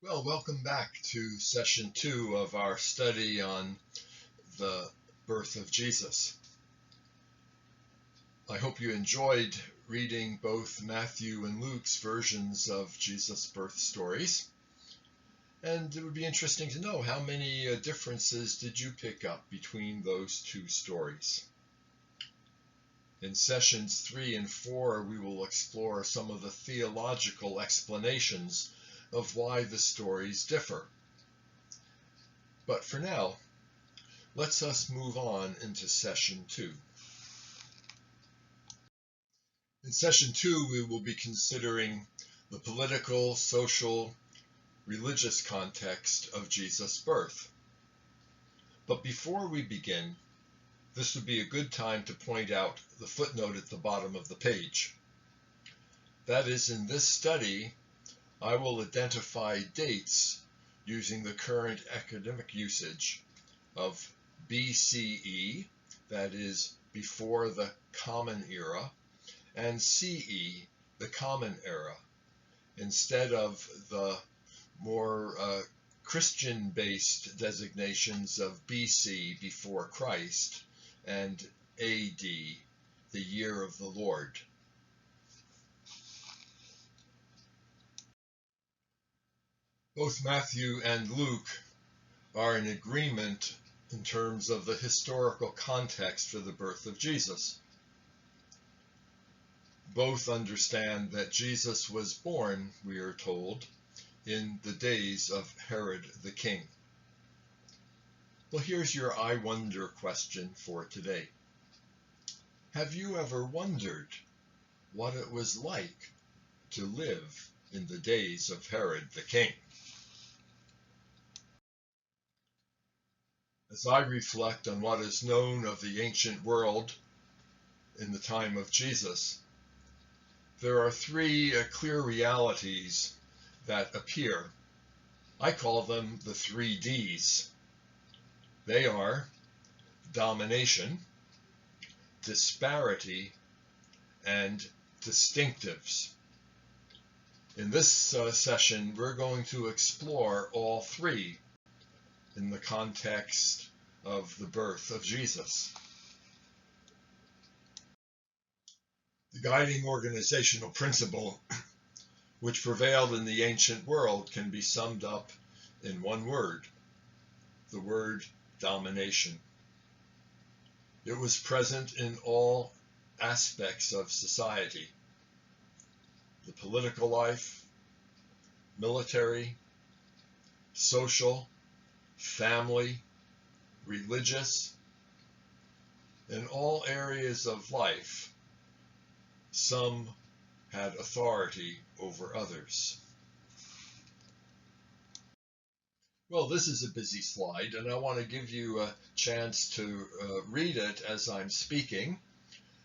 Well, welcome back to session 2 of our study on the birth of Jesus. I hope you enjoyed reading both Matthew and Luke's versions of Jesus' birth stories. And it would be interesting to know how many differences did you pick up between those two stories. In sessions 3 and 4, we will explore some of the theological explanations of why the stories differ. But for now, let's us move on into session 2. In session 2, we will be considering the political, social, religious context of Jesus' birth. But before we begin, this would be a good time to point out the footnote at the bottom of the page. That is, in this study, I will identify dates using the current academic usage of BCE, that is, before the Common Era, and CE, the Common Era, instead of the more Christian-based designations of BC, before Christ, and AD, the year of the Lord. Both Matthew and Luke are in agreement in terms of the historical context for the birth of Jesus. Both understand that Jesus was born, we are told, in the days of Herod the king. Well, here's your I wonder question for today. Have you ever wondered what it was like to live in the days of Herod the king? As I reflect on what is known of the ancient world in the time of Jesus, there are three clear realities that appear. I call them the 3Ds. They are domination, disparity, and distinctives. In this session, we're going to explore all three in the context of the birth of Jesus. The guiding organizational principle which prevailed in the ancient world can be summed up in one word, the word domination. It was present in all aspects of society: the political life, military, social, family, religious. In all areas of life, some had authority over others. Well, this is a busy slide, and I want to give you a chance to read it as I'm speaking.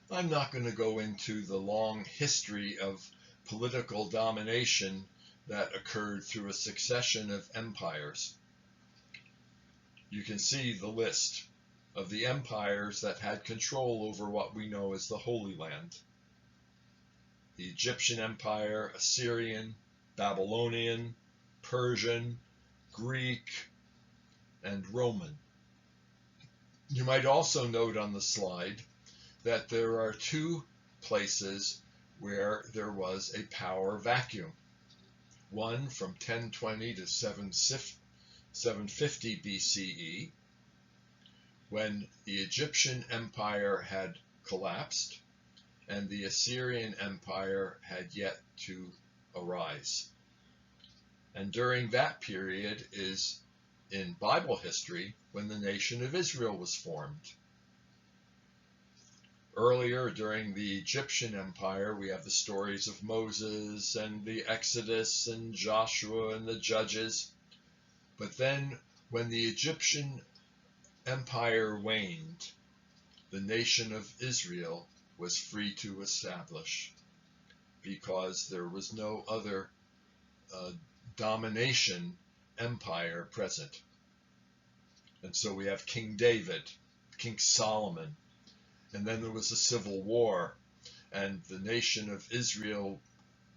I'm not going to go into the long history of political domination that occurred through a succession of empires. You can see the list of the empires that had control over what we know as the Holy Land: the Egyptian Empire, Assyrian, Babylonian, Persian, Greek, and Roman. You might also note on the slide that there are two places where there was a power vacuum. One from 1020 to 750 BCE, when the Egyptian Empire had collapsed and the Assyrian Empire had yet to arise. And during that period is, in Bible history, when the nation of Israel was formed. Earlier, during the Egyptian Empire, we have the stories of Moses and the Exodus and Joshua and the Judges. But then, when the Egyptian Empire waned, the nation of Israel was free to establish, because there was no other domination empire present. And so we have King David, King Solomon, and then there was a civil war, and the nation of Israel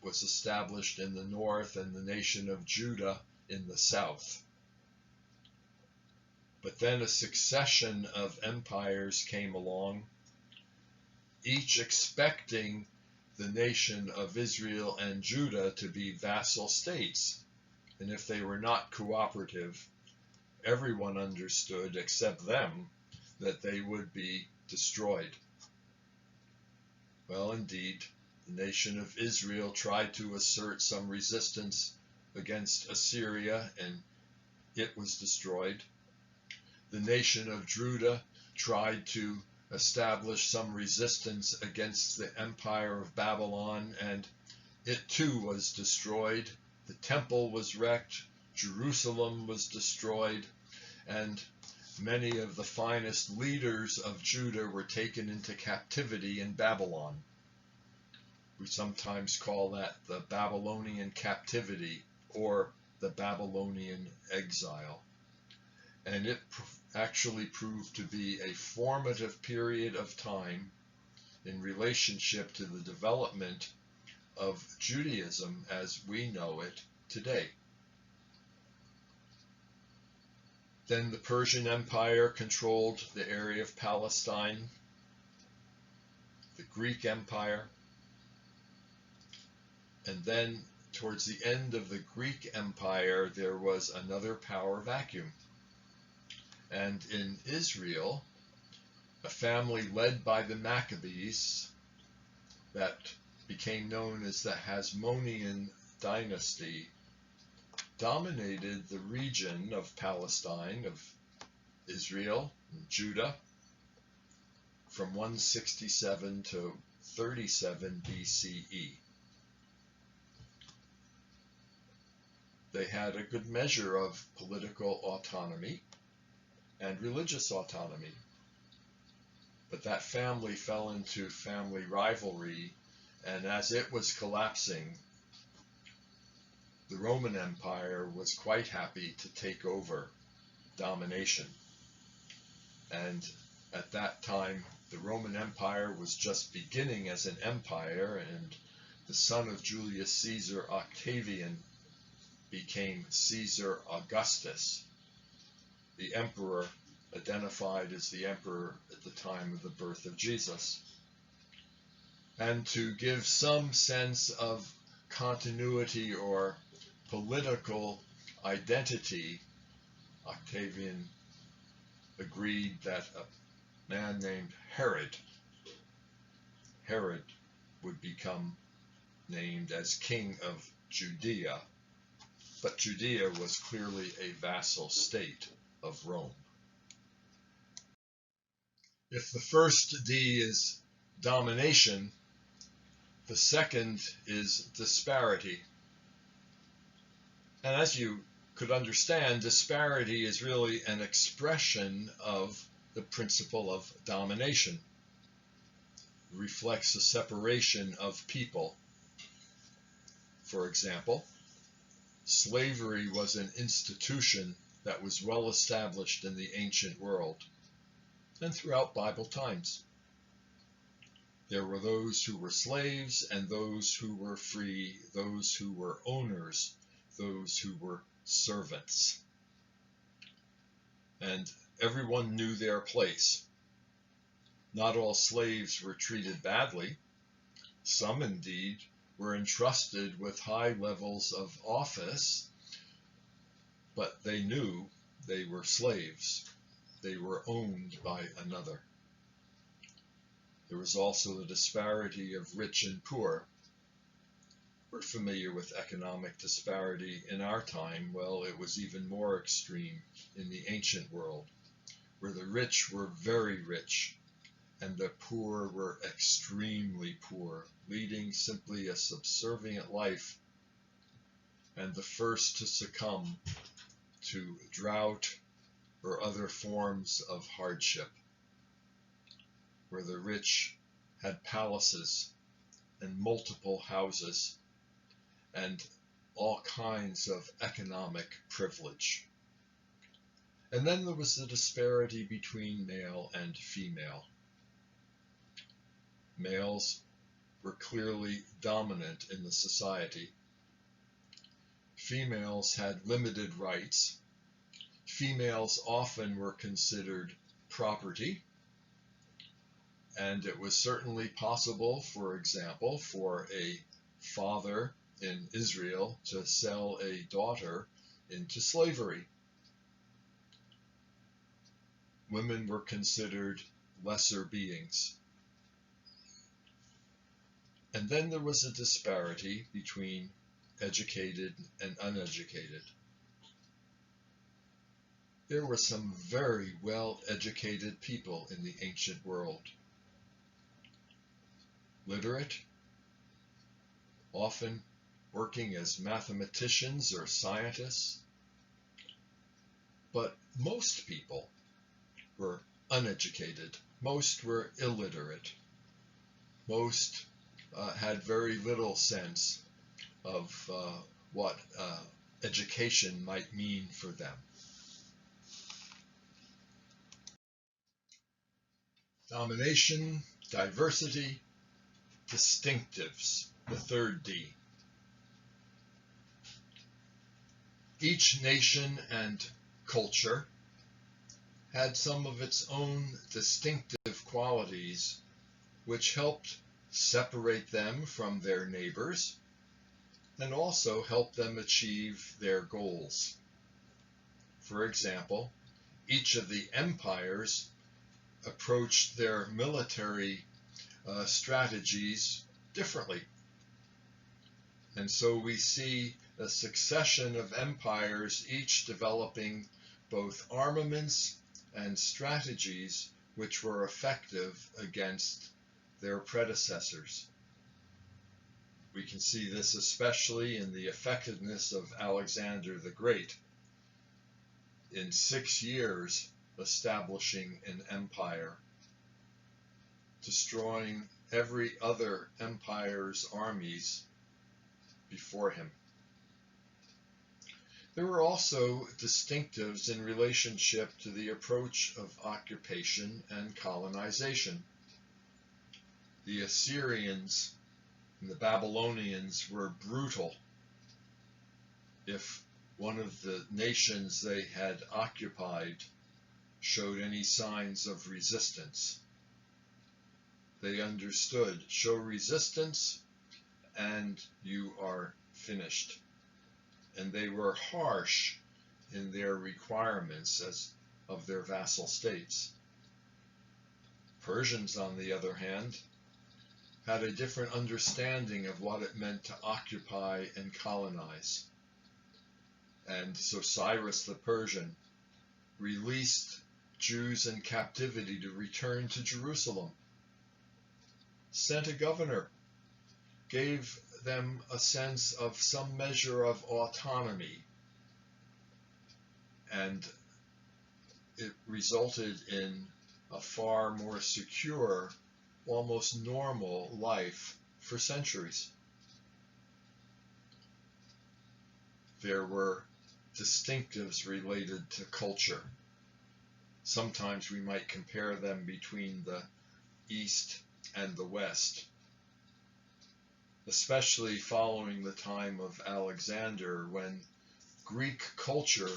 was established in the north and the nation of Judah in the south. But then a succession of empires came along, each expecting the nation of Israel and Judah to be vassal states. And if they were not cooperative, everyone understood, except them, that they would be destroyed. Well, indeed, the nation of Israel tried to assert some resistance against Assyria, and it was destroyed. The nation of Judah tried to establish some resistance against the empire of Babylon, and it too was destroyed. The temple was wrecked, Jerusalem was destroyed, and many of the finest leaders of Judah were taken into captivity in Babylon. We sometimes call that the Babylonian captivity or the Babylonian exile. And it actually proved to be a formative period of time in relationship to the development of Judaism as we know it today. Then the Persian Empire controlled the area of Palestine, the Greek Empire, and then towards the end of the Greek Empire there was another power vacuum. And in Israel, a family led by the Maccabees that became known as the Hasmonean dynasty dominated the region of Palestine, of Israel, and Judah, from 167 to 37 BCE. They had a good measure of political autonomy and religious autonomy. But that family fell into family rivalry, and as it was collapsing, the Roman Empire was quite happy to take over domination. And at that time, the Roman Empire was just beginning as an empire, and the son of Julius Caesar, Octavian, became Caesar Augustus, the emperor identified as the emperor at the time of the birth of Jesus. And to give some sense of continuity or political identity, Octavian agreed that a man named Herod would become named as king of Judea, but Judea was clearly a vassal state of Rome. If the first D is domination, the second is disparity. And as you could understand, disparity is really an expression of the principle of domination. It reflects a separation of people. For example, slavery was an institution that was well established in the ancient world and throughout Bible times. There were those who were slaves and those who were free, those who were owners, those who were servants. And everyone knew their place. Not all slaves were treated badly. Some, indeed, were entrusted with high levels of office, but they knew they were slaves. They were owned by another. There was also the disparity of rich and poor. We're familiar with economic disparity in our time. Well, it was even more extreme in the ancient world, where the rich were very rich and the poor were extremely poor, leading simply a subservient life, and the first to succumb to drought or other forms of hardship, where the rich had palaces and multiple houses and all kinds of economic privilege. And then there was the disparity between male and female. Males were clearly dominant in the society. females had limited rights. Females often were considered property, and it was certainly possible, for example, for a father in Israel to sell a daughter into slavery. Women were considered lesser beings. And then there was a disparity between educated and uneducated. There were some very well-educated people in the ancient world. Literate, often working as mathematicians or scientists. But most people were uneducated. Most were illiterate. Most had very little sense of what education might mean for them. Domination, diversity, distinctives, the third D. Each nation and culture had some of its own distinctive qualities which helped separate them from their neighbors and also help them achieve their goals. For example, each of the empires approached their military strategies differently. And so we see a succession of empires, each developing both armaments and strategies which were effective against their predecessors. We can see this especially in the effectiveness of Alexander the Great. In 6 years, establishing an empire, destroying every other empire's armies before him. There were also distinctives in relationship to the approach of occupation and colonization. The Assyrians and the Babylonians were brutal. If one of the nations they had occupied showed any signs of resistance, they understood, show resistance and you are finished. And they were harsh in their requirements of their vassal states. Persians, on the other hand, had a different understanding of what it meant to occupy and colonize. And so Cyrus the Persian released Jews in captivity to return to Jerusalem, sent a governor, gave them a sense of some measure of autonomy, and it resulted in a far more secure, almost normal life for centuries. There were distinctives related to culture. Sometimes we might compare them between the East and the West, especially following the time of Alexander, when Greek culture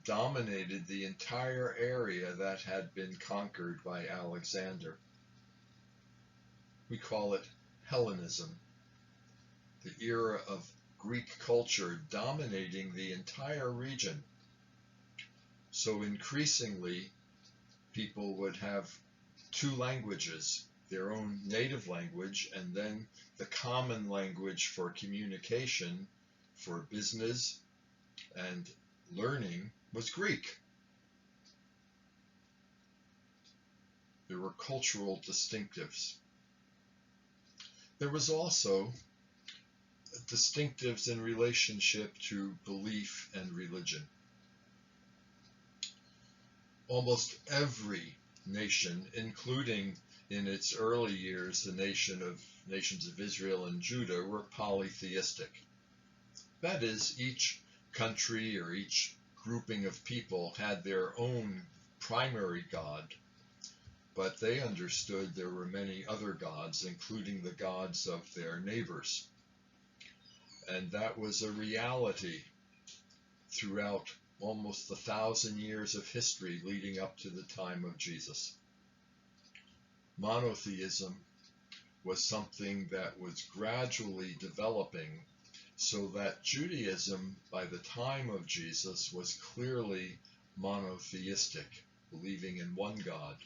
dominated the entire area that had been conquered by Alexander. We call it Hellenism, the era of Greek culture dominating the entire region. So increasingly, people would have 2 languages, their own native language, and then the common language for communication, for business and learning, was Greek. There were cultural distinctives. There was also distinctives in relationship to belief and religion. Almost every nation, including in its early years the nations of Israel and Judah, were polytheistic. That is, each country or each grouping of people had their own primary god, but they understood there were many other gods, including the gods of their neighbors. And that was a reality throughout almost 1,000 years of history leading up to the time of Jesus. Monotheism was something that was gradually developing so that Judaism, by the time of Jesus, was clearly monotheistic, believing in one God.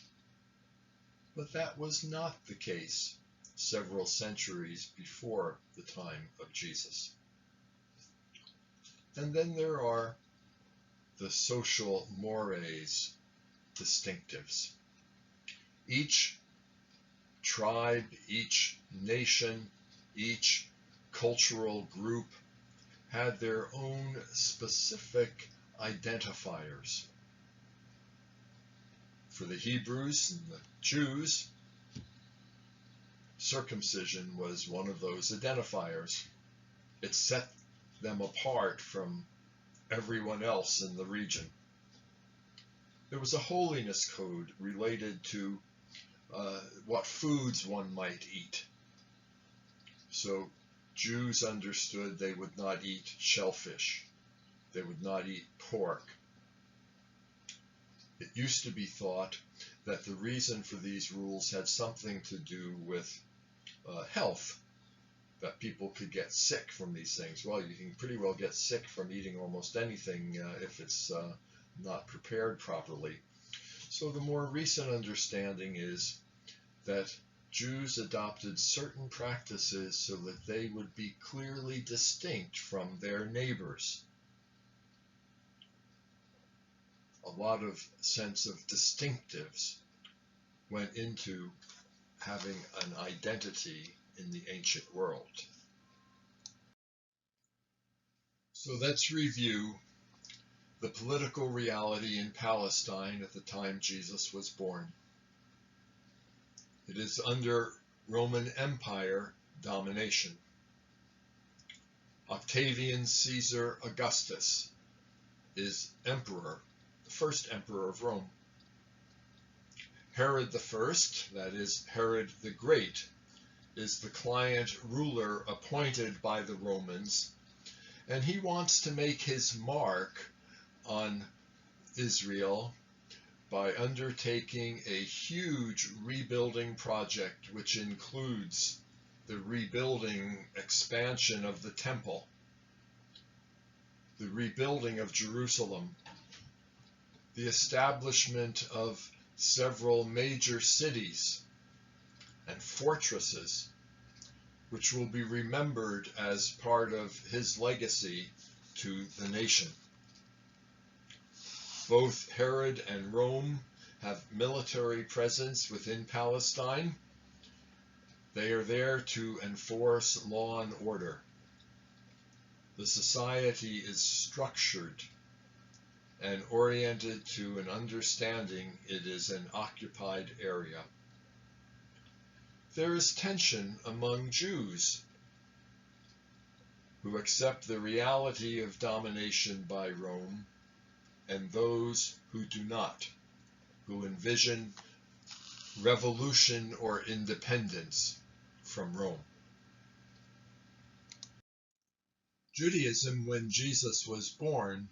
But that was not the case several centuries before the time of Jesus. And then there are the social mores distinctives. Each tribe, each nation, each cultural group had their own specific identifiers. For the Hebrews and the Jews, circumcision was one of those identifiers. It set them apart from everyone else in the region. There was a holiness code related to what foods one might eat. So Jews understood they would not eat shellfish. They would not eat pork. It used to be thought that the reason for these rules had something to do with health, that people could get sick from these things. Well, you can pretty well get sick from eating almost anything if it's not prepared properly. So the more recent understanding is that Jews adopted certain practices so that they would be clearly distinct from their neighbors. A lot of sense of distinctives went into having an identity in the ancient world. So let's review the political reality in Palestine at the time Jesus was born. It is under Roman Empire domination. Octavian Caesar Augustus is emperor, the first emperor of Rome. Herod I, that is Herod the Great, is the client ruler appointed by the Romans, and he wants to make his mark on Israel by undertaking a huge rebuilding project, which includes the rebuilding expansion of the temple, the rebuilding of Jerusalem, the establishment of several major cities and fortresses, which will be remembered as part of his legacy to the nation. Both Herod and Rome have military presence within Palestine. They are there to enforce law and order. The society is structured and oriented to an understanding it is an occupied area. There is tension among Jews who accept the reality of domination by Rome and those who do not, who envision revolution or independence from Rome. Judaism, when Jesus was born,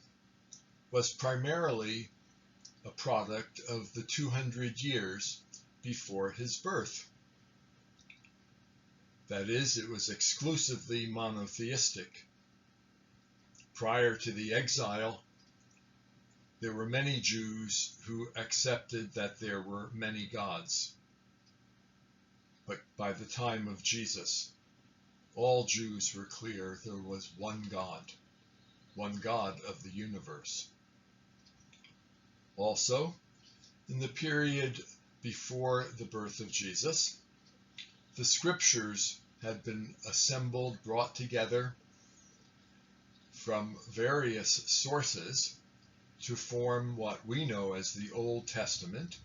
was primarily a product of the 200 years before his birth. That is, it was exclusively monotheistic. Prior to the exile, there were many Jews who accepted that there were many gods. But by the time of Jesus, all Jews were clear there was one God of the universe. Also, in the period before the birth of Jesus, the scriptures had been assembled, brought together from various sources to form what we know as the Old Testament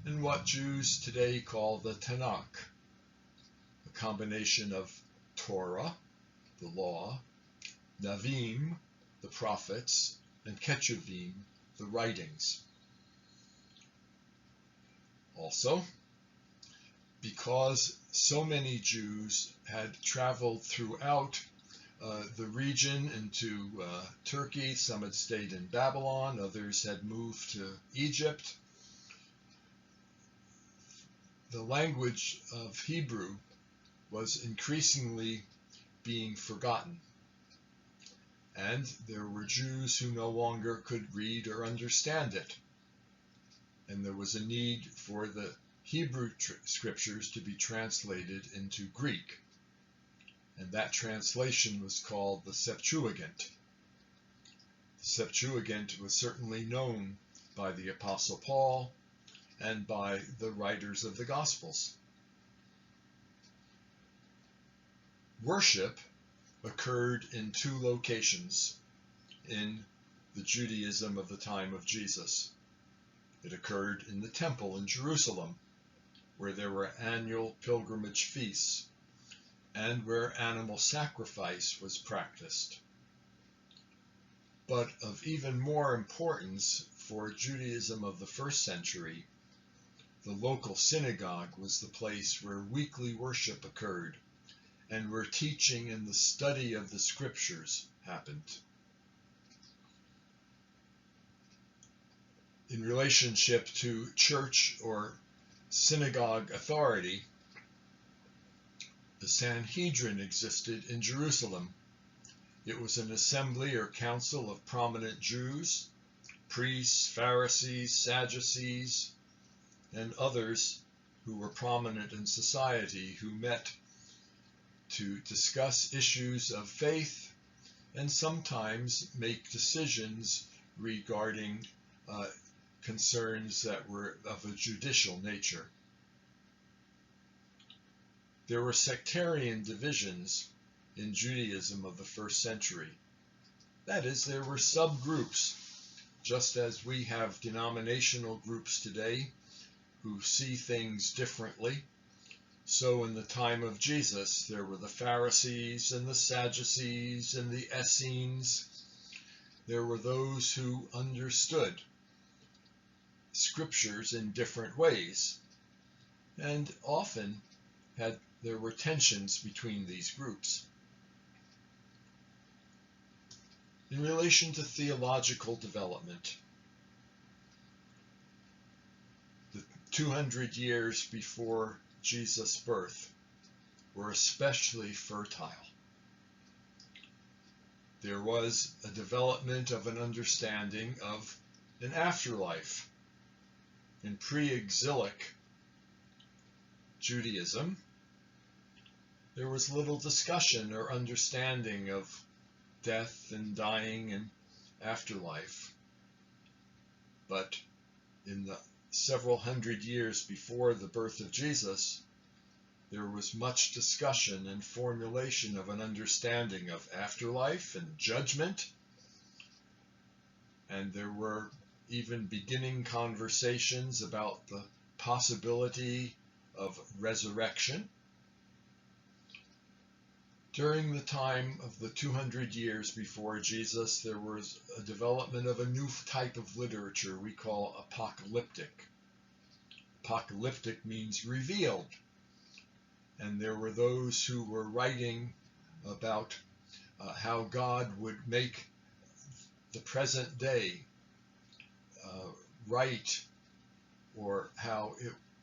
and what Jews today call the Tanakh, a combination of Torah, the law, Navim, the prophets, and Ketuvim, the writings. Also, because so many Jews had traveled throughout the region into Turkey. Some had stayed in Babylon, others had moved to Egypt. The language of Hebrew was increasingly being forgotten, and there were Jews who no longer could read or understand it, and there was a need for the Hebrew scriptures to be translated into Greek, and that translation was called the Septuagint. The Septuagint was certainly known by the Apostle Paul and by the writers of the Gospels. Worship occurred in two locations in the Judaism of the time of Jesus. It occurred in the temple in Jerusalem, where there were annual pilgrimage feasts, and where animal sacrifice was practiced. But of even more importance for Judaism of the first century, the local synagogue was the place where weekly worship occurred, and where teaching and the study of the scriptures happened. In relationship to church or synagogue authority, the Sanhedrin existed in Jerusalem. It was an assembly or council of prominent Jews, priests, Pharisees, Sadducees, and others who were prominent in society, who met to discuss issues of faith and sometimes make decisions regarding concerns that were of a judicial nature. There were sectarian divisions in Judaism of the first century. That is, there were subgroups, just as we have denominational groups today who see things differently. So in the time of Jesus, there were the Pharisees and the Sadducees and the Essenes. There were those who understood scriptures in different ways, and often there were tensions between these groups. In relation to theological development, the 200 years before Jesus' birth were especially fertile. There was a development of an understanding of an afterlife. In pre-exilic Judaism, there was little discussion or understanding of death and dying and afterlife. But in the several hundred years before the birth of Jesus, there was much discussion and formulation of an understanding of afterlife and judgment, and there were even beginning conversations about the possibility of resurrection. During the time of the 200 years before Jesus, there was a development of a new type of literature we call apocalyptic. Apocalyptic means revealed. And there were those who were writing about how God would make the present day right, or how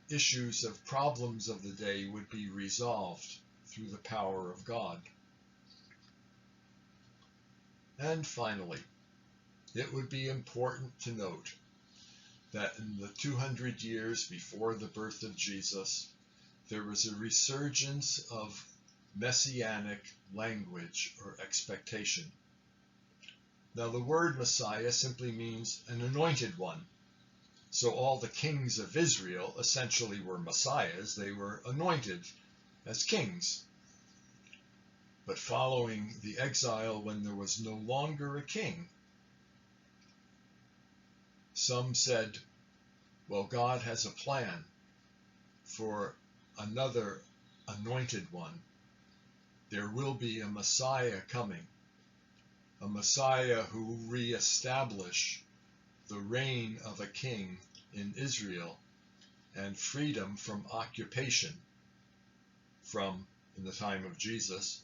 issues of problems of the day would be resolved through the power of God. And finally, it would be important to note that in the 200 years before the birth of Jesus, there was a resurgence of messianic language or expectation. Now, the word Messiah simply means an anointed one. So all the kings of Israel essentially were messiahs. They were anointed as kings. But following the exile, when there was no longer a king, some said, well, God has a plan for another anointed one. There will be a Messiah coming, a Messiah who will reestablish the reign of a king in Israel and freedom from occupation from, in the time of Jesus,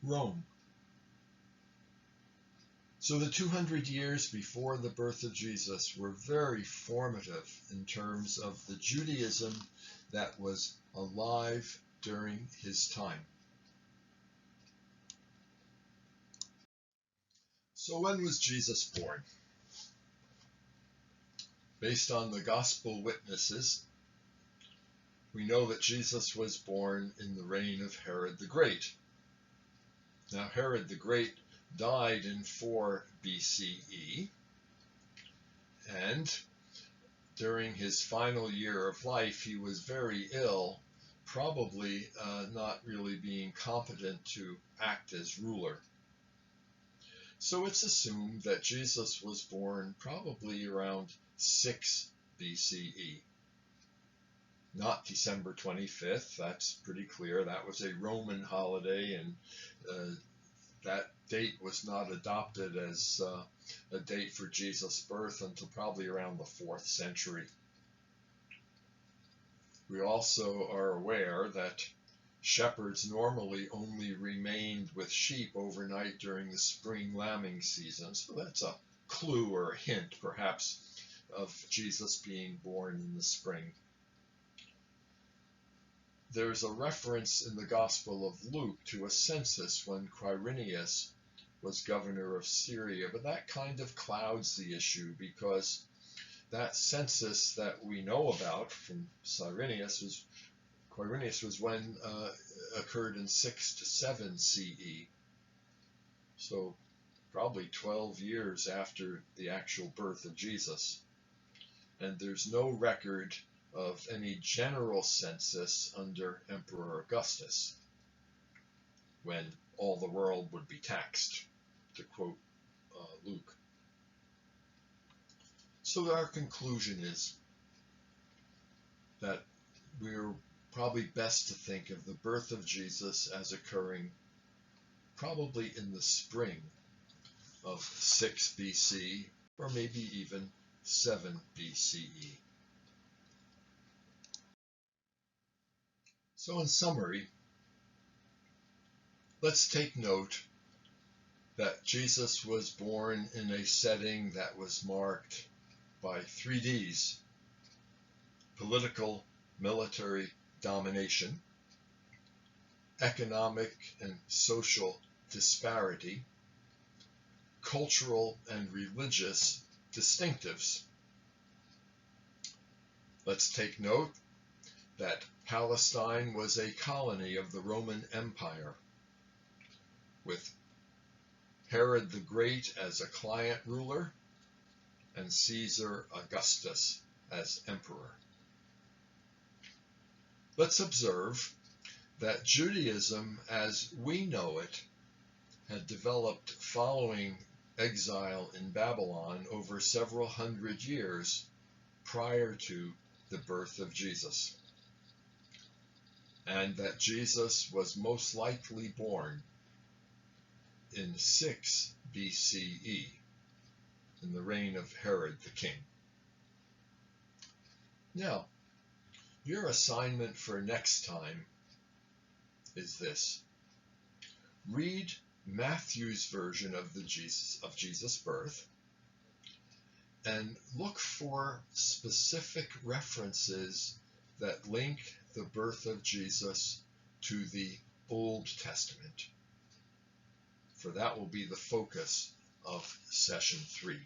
Rome. So the 200 years before the birth of Jesus were very formative in terms of the Judaism that was alive during his time. So when was Jesus born? Based on the gospel witnesses, we know that Jesus was born in the reign of Herod the Great. Now, Herod the Great died in 4 BCE, and during his final year of life, he was very ill, probably not really being competent to act as ruler. So it's assumed that Jesus was born probably around 6 BCE. Not December 25th, that's pretty clear. That was a Roman holiday, and that date was not adopted as a date for Jesus' birth until probably around the 4th century. We also are aware that shepherds normally only remained with sheep overnight during the spring lambing season, so that's a clue or a hint, perhaps, of Jesus being born in the spring. There's a reference in the Gospel of Luke to a census when Quirinius was governor of Syria, but that kind of clouds the issue, because that census that we know about from Quirinius was when occurred in 6 to 7 CE, so probably 12 years after the actual birth of Jesus. And there's no record of any general census under Emperor Augustus, when all the world would be taxed, to quote Luke. So our conclusion is that we're probably best to think of the birth of Jesus as occurring probably in the spring of 6 BC, or maybe even 7 BCE. So in summary, let's take note that Jesus was born in a setting that was marked by 3 Ds: political, military domination, economic and social disparity, cultural and religious distinctives. Let's take note that Palestine was a colony of the Roman Empire, with Herod the Great as a client ruler and Caesar Augustus as emperor. Let's observe that Judaism, as we know it, had developed following exile in Babylon over several hundred years prior to the birth of Jesus, and that Jesus was most likely born in 6 BCE, in the reign of Herod the king. Now, your assignment for next time is this: read Matthew's version of Jesus' birth, and look for specific references that link the birth of Jesus to the Old Testament, for that will be the focus of session 3.